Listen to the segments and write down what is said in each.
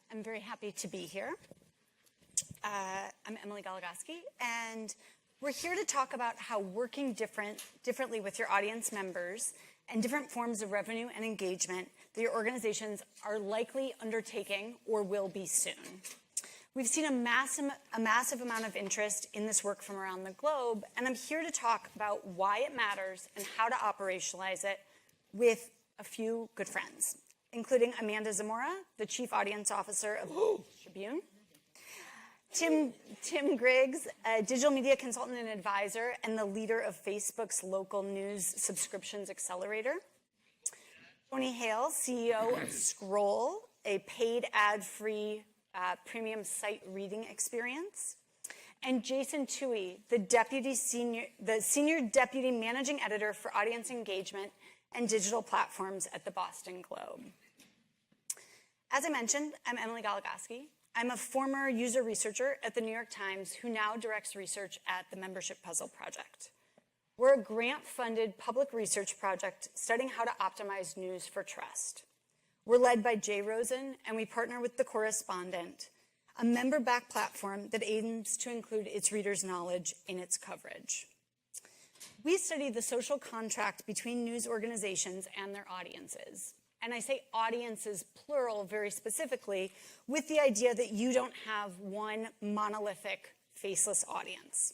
I'm very happy to be here. I'm Emily Goligoski, and we're here to talk about how working differently with your audience members and different forms of revenue and engagement that your organizations are likely undertaking or will be soon. We've seen a massive amount of interest in this work from around the globe, and I'm here to talk about why it matters and how to operationalize it with a few good friends, including Amanda Zamora, the Chief Audience Officer of the Tribune, Tim Griggs, a digital media consultant and advisor and the leader of Facebook's local news subscriptions accelerator, Tony Hale, CEO of Scroll, a paid ad-free premium site reading experience, and Jason Toohey, the senior deputy managing editor for audience engagement and digital platforms at the Boston Globe. As I mentioned, I'm Emily Goligoski. I'm a former user researcher at the New York Times who now directs research at the Membership Puzzle Project. We're a grant-funded public research project studying how to optimize news for trust. We're led by Jay Rosen, and we partner with The Correspondent, a member-backed platform that aims to include its readers' knowledge in its coverage. We study the social contract between news organizations and their audiences. And I say audiences, plural, very specifically, with the idea that you don't have one monolithic, faceless audience.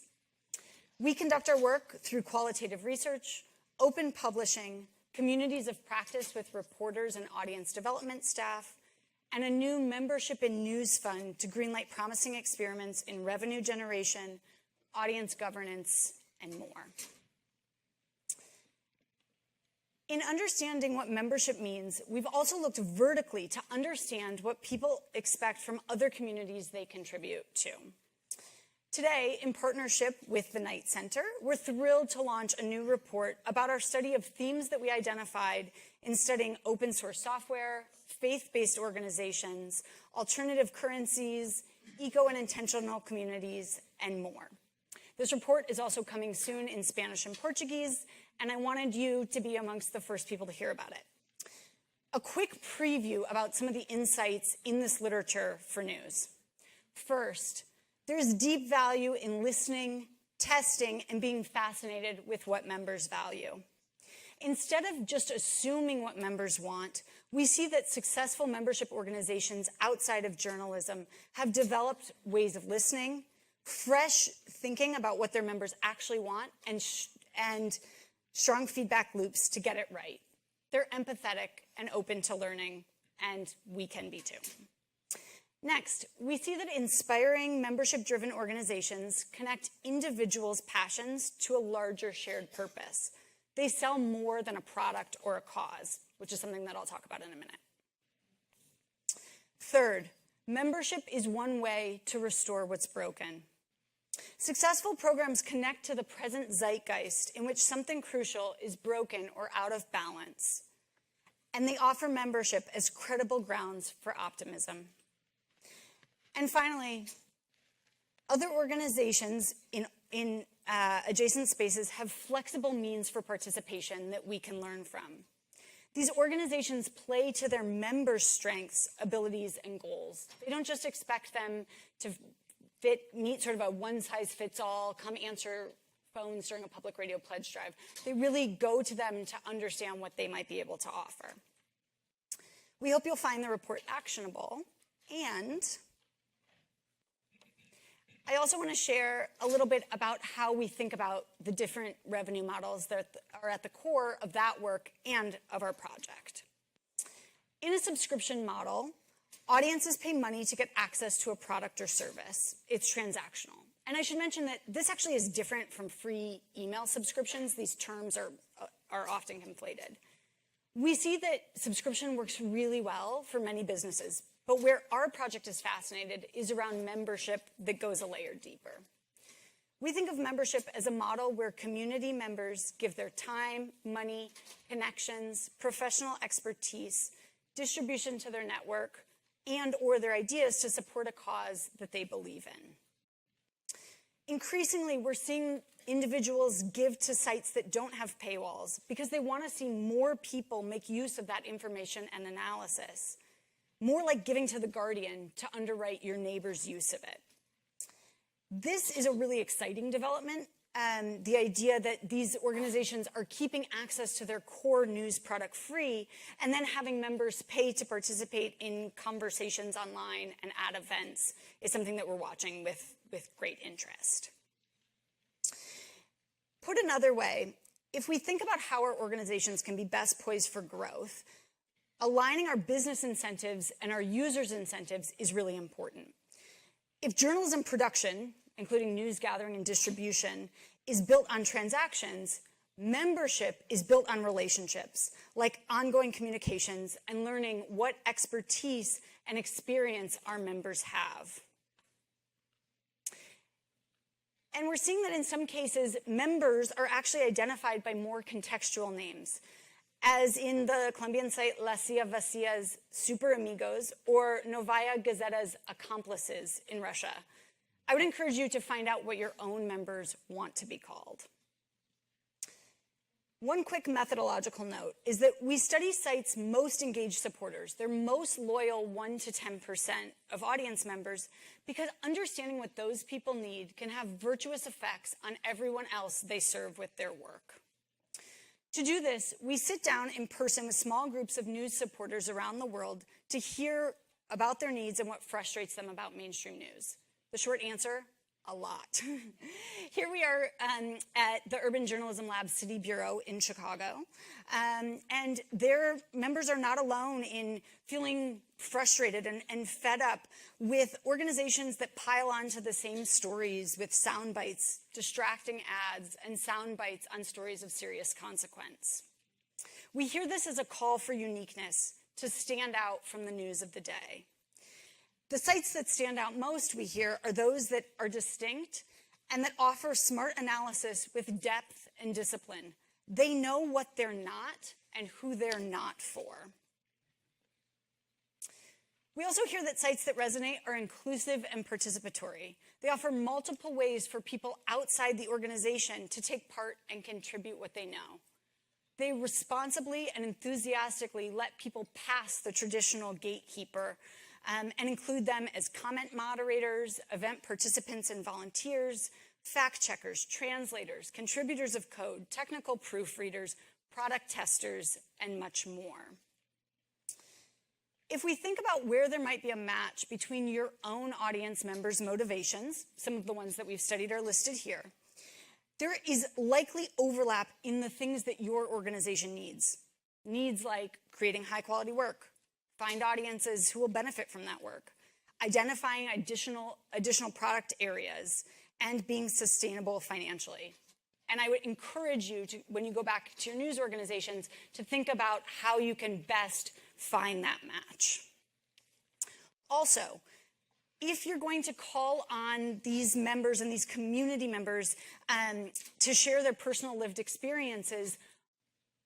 We conduct our work through qualitative research, open publishing, communities of practice with reporters and audience development staff, and a new membership and news fund to greenlight promising experiments in revenue generation, audience governance, and more. In understanding what membership means, we've also looked vertically to understand what people expect from other communities they contribute to. Today, in partnership with the Knight Center, we're thrilled to launch a new report about our study of themes that we identified in studying open source software, faith-based organizations, alternative currencies, eco and intentional communities, and more. This report is also coming soon in Spanish and Portuguese, and I wanted you to be amongst the first people to hear about it. A quick preview about some of the insights in this literature for news. First, there's deep value in listening, testing, and being fascinated with what members value. Instead of just assuming what members want, we see that successful membership organizations outside of journalism have developed ways of listening, fresh thinking about what their members actually want, and strong feedback loops to get it right. They're empathetic and open to learning, and we can be too. Next, we see that inspiring membership-driven organizations connect individuals' passions to a larger shared purpose. They sell more than a product or a cause, which is something that I'll talk about in a minute. Third, membership is one way to restore what's broken. Successful programs connect to the present zeitgeist in which something crucial is broken or out of balance, and they offer membership as credible grounds for optimism. And finally, other organizations in adjacent spaces have flexible means for participation that we can learn from. These organizations play to their members' strengths, abilities, and goals. They don't just expect them to meet sort of a one-size-fits-all, come answer phones during a public radio pledge drive. They really go to them to understand what they might be able to offer. We hope you'll find the report actionable, and I also want to share a little bit about how we think about the different revenue models that are at the core of that work and of our project. In a subscription model, audiences pay money to get access to a product or service. It's transactional. And I should mention that this actually is different from free email subscriptions. These terms are often conflated. We see that subscription works really well for many businesses, but where our project is fascinated is around membership that goes a layer deeper. We think of membership as a model where community members give their time, money, connections, professional expertise, distribution to their network, and or their ideas to support a cause that they believe in. Increasingly, we're seeing individuals give to sites that don't have paywalls because they want to see more people make use of that information and analysis. more like giving to the Guardian to underwrite your neighbor's use of it. This is a really exciting development. The idea that these organizations are keeping access to their core news product free and then having members pay to participate in conversations online and at events is something that we're watching with great interest. Put another way, if we think about how our organizations can be best poised for growth, aligning our business incentives and our users' incentives is really important. If journalism production, including news gathering and distribution, is built on transactions, membership is built on relationships, like ongoing communications and learning what expertise and experience our members have. And we're seeing that in some cases, members are actually identified by more contextual names, as in the Colombian site La Silla Vacia's Super Amigos or Novaya Gazeta's Accomplices in Russia. I would encourage you to find out what your own members want to be called. One quick methodological note is that we study sites' most engaged supporters, their most loyal 1 to 10% of audience members, because understanding what those people need can have virtuous effects on everyone else they serve with their work. To do this, we sit down in person with small groups of news supporters around the world to hear about their needs and what frustrates them about mainstream news. The short answer, a lot. Here we are at the Urban Journalism Lab City Bureau in Chicago, and their members are not alone in feeling frustrated and fed up with organizations that pile onto the same stories with sound bites, distracting ads, and sound bites on stories of serious consequence. We hear this as a call for uniqueness, to stand out from the news of the day. The sites that stand out most, we hear, are those that are distinct and that offer smart analysis with depth and discipline. They know what they're not and who they're not for. We also hear that sites that resonate are inclusive and participatory. They offer multiple ways for people outside the organization to take part and contribute what they know. They responsibly and enthusiastically let people pass the traditional gatekeeper and include them as comment moderators, event participants and volunteers, fact checkers, translators, contributors of code, technical proofreaders, product testers, and much more. If we think about where there might be a match between your own audience members' motivations, some of the ones that we've studied are listed here, there is likely overlap in the things that your organization needs. Needs like creating high-quality work, find audiences who will benefit from that work, identifying additional product areas, and being sustainable financially. And I would encourage you to, when you go back to your news organizations, to think about how you can best find that match. Also, if you're going to call on these members and these community members to share their personal lived experiences,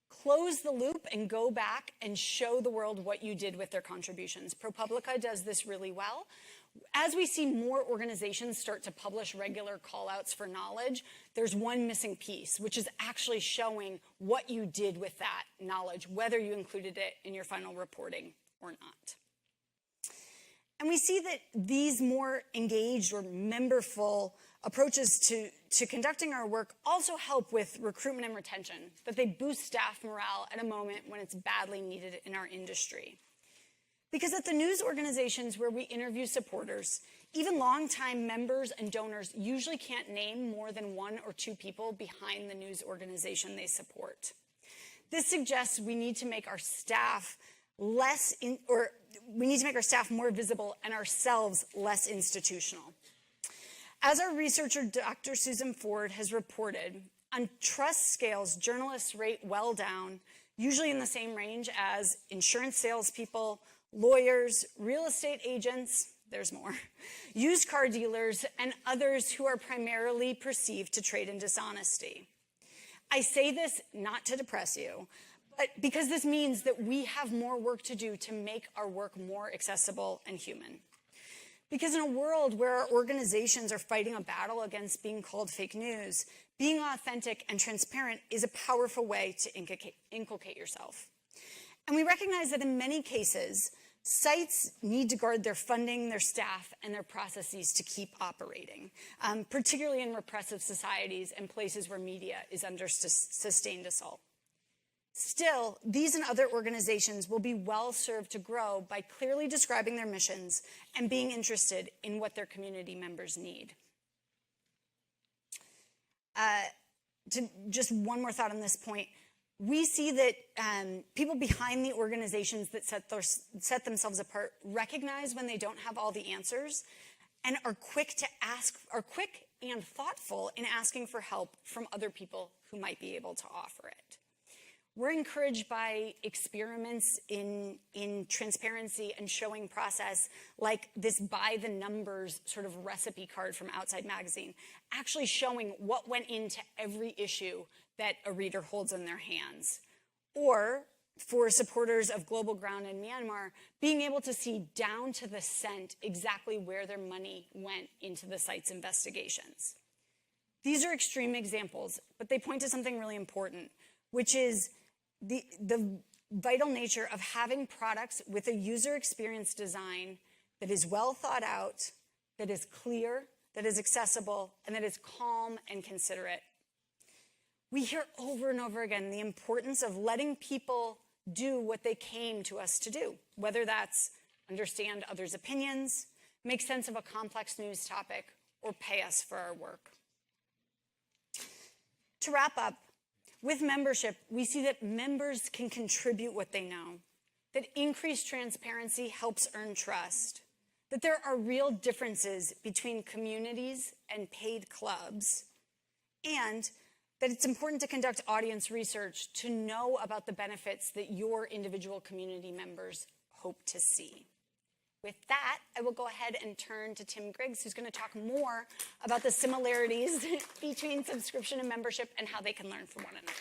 close the loop and go back and show the world what you did with their contributions. ProPublica does this really well. As we see more organizations start to publish regular call-outs for knowledge, there's one missing piece, which is actually showing what you did with that knowledge, whether you included it in your final reporting or not. And we see that these more engaged or memberful approaches to conducting our work also help with recruitment and retention, that they boost staff morale at a moment when it's badly needed in our industry. Because at the news organizations where we interview supporters, even longtime members and donors usually can't name more than 1 or 2 people behind the news organization they support. This suggests we need to make our staff more visible and ourselves less institutional. As our researcher, Dr. Susan Ford, has reported, on trust scales, journalists rate well down, usually in the same range as insurance salespeople, lawyers, real estate agents, there's more, used car dealers, and others who are primarily perceived to trade in dishonesty. I say this not to depress you, but because this means that we have more work to do to make our work more accessible and human. Because in a world where our organizations are fighting a battle against being called fake news, being authentic and transparent is a powerful way to inculcate yourself. And we recognize that in many cases, Sites need to guard their funding, their staff, and their processes to keep operating, particularly in repressive societies and places where media is under sustained assault. Still, these and other organizations will be well served to grow by clearly describing their missions and being interested in what their community members need. Just one more thought on this point. We see that people behind the organizations that set themselves apart recognize when they don't have all the answers and are quick and thoughtful in asking for help from other people who might be able to offer it. We're encouraged by experiments in transparency and showing process, like this by the numbers sort of recipe card from Outside Magazine, actually showing what went into every issue that a reader holds in their hands. Or for supporters of Global Ground in Myanmar, being able to see down to the cent exactly where their money went into the site's investigations. These are extreme examples, but they point to something really important, which is the vital nature of having products with a user experience design that is well thought out, that is clear, that is accessible, and that is calm and considerate. We hear over and over again the importance of letting people do what they came to us to do, whether that's understand others' opinions, make sense of a complex news topic, or pay us for our work. To wrap up, with membership, we see that members can contribute what they know, that increased transparency helps earn trust, that there are real differences between communities and paid clubs, and that it's important to conduct audience research to know about the benefits that your individual community members hope to see. With that, I will go ahead and turn to Tim Griggs, who's going to talk more about the similarities between subscription and membership and how they can learn from one another.